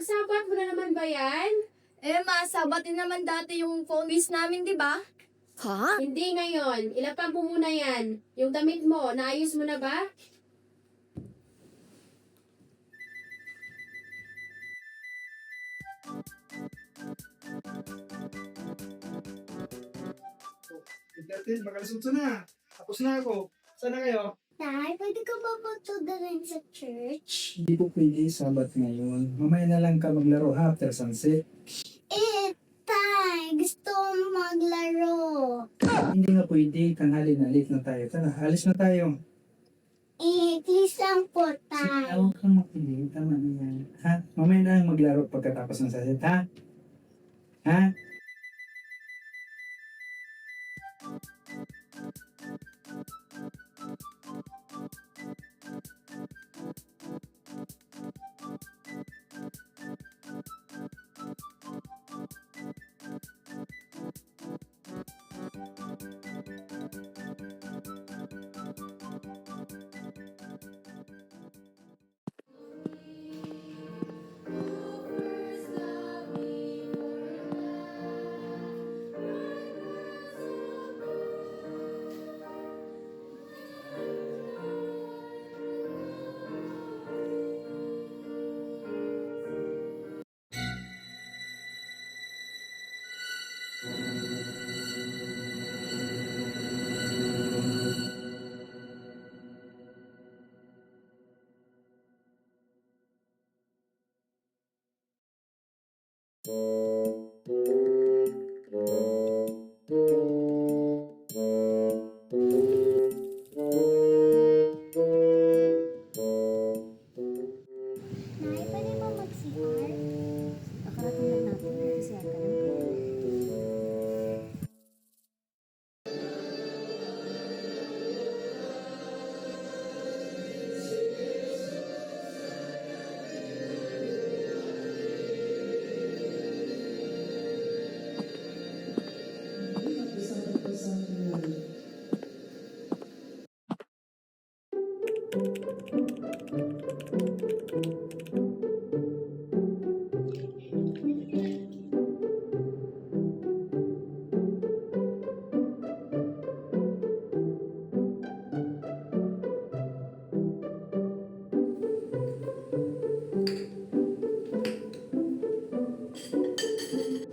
Pagsabat mo na naman ba yan? Sabatin naman dati yung phone biz namin, di ba? Ha? Hindi ngayon. Ilapag mo muna yan. Yung damit mo, naayos mo na ba? Entertain, magalasutso na. Tapos na ako. Saan na kayo? Tay, pwede ka ba din sa church? Hindi po pwede, sabat ngayon. Mamaya na lang ka maglaro after sunset. Tay, gusto mo maglaro. Hindi nga pwede, tanghali na, late na tayo. Tara, alis na tayo. Please lang po, Sige, Tay. huwag kang makinig. Tama na yan. Ha? Mamaya na lang maglaro pagkatapos ng sunset, ha? Ha? Nay, pwede ba mag-CR? Nakarating lang natin. Kasi ka lang po.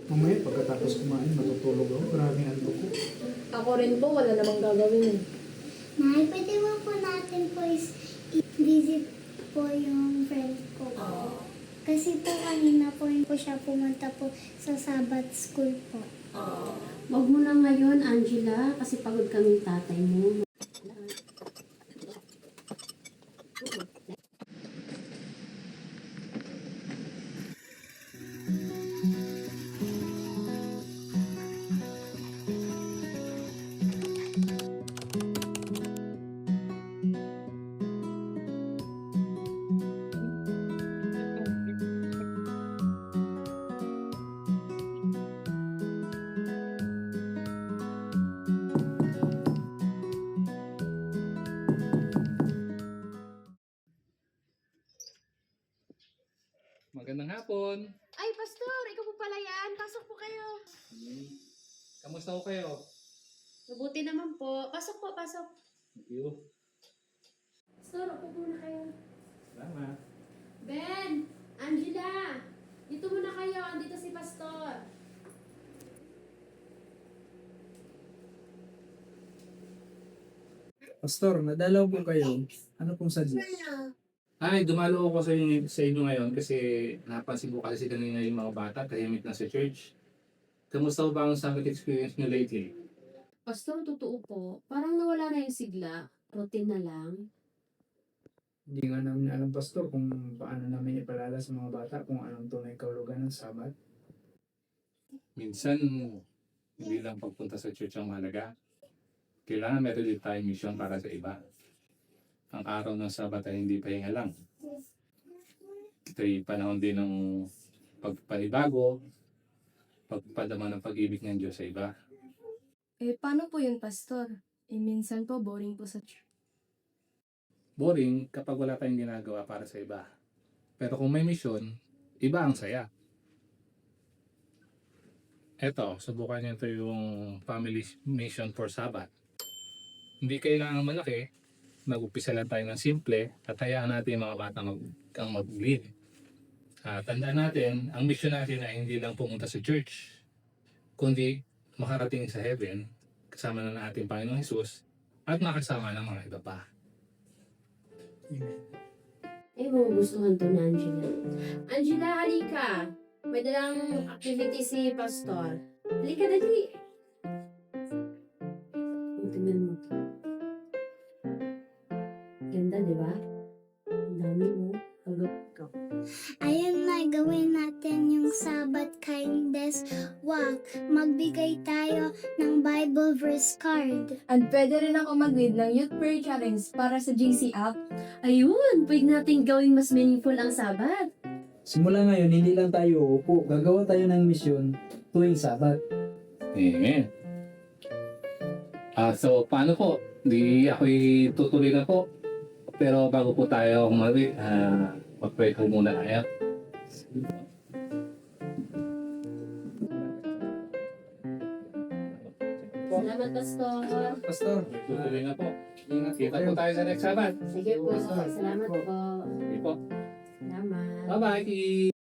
Mamaya pagkatapos kumain, matutulog ako. Grabe ang ko. Ako rin po, wala namang gagawin eh. Nay, pwede mo po natin po i-visit po yung friend ko po. Kasi po kanina po siya pumunta po sa Sabbath school po. Wag mo na ngayon, Angela, kasi pagod kaming tatay mo. Magandang hapon. Ay, Pastor! Ikaw po pala yan. Pasok po kayo. Kamusta ko kayo? Mabuti naman po. Pasok po, pasok. Thank you. Pastor, upo muna kayo. Salamat. Ben! Angela! Dito muna kayo. Andito si Pastor. Pastor, nadalaw po kayo. Ano pong sadya? Ay, dumalo ako sa inyo ngayon kasi napansin ko kasi kanina yung mga bata tahimik na sa church. Kamusta ba ang Sabbath experience niyo lately? Pastor, totoo po. Parang nawala na yung sigla. Routine na lang. Hindi nga namin alam, Pastor, kung paano namin ipalala sa mga bata kung anong tunay kahulugan ng Sabat. Minsan, hindi lang pagpunta sa church ang mahalaga. Kailangan meron din tayong mission para sa iba. Ang araw ng Sabat ay hindi pahinga lang. Ito'y panahon din ng pagpanibago, pagpadama ng pag-ibig ng Diyos sa iba. Paano po yun, Pastor? Minsan po, boring po sa church. Boring kapag wala tayong ginagawa para sa iba. Pero kung may mission, iba ang saya. Eto, subukan nyo ito yung Family Mission for Sabbath. Hindi kailangan malaki, mag-upisa lang tayo ng simple at hayaan natin yung mga bata ang mag-lead. Tandaan natin, ang mission natin ay hindi lang pumunta sa church, kundi makarating sa heaven, kasama na natin Panginoong Jesus, at makasama ng mga iba pa. Eh, magugustuhan to na Angela. Angela, halika. May dalang activity si Pastor. Halika, dali. Tingnan mo. Ganda, di ba? Ang dami mo. Go. Ayun na, gawin natin yung Sabbath Kindness Walk. Magbigay tayo ng Bible verse card. At pwede rin ako mag-lead ng Youth Prayer Challenge para sa GC app. Ayun, pwede natin gawing mas meaningful ang Sabat. Simula ngayon, hindi lang tayo uupo. Gagawa tayo ng misyon tuwing Sabat. Amen. So, paano po? Di ako'y tutuloy na po. Pero bago po tayo mag-pray po muna tayo. Salamat, Pastor. Pastor, Tutuloy na po. ingat po Kita kayo. po tayo sa next Sabbath. Sige po. Salamat po. Sige po. Salamat. Bye-bye.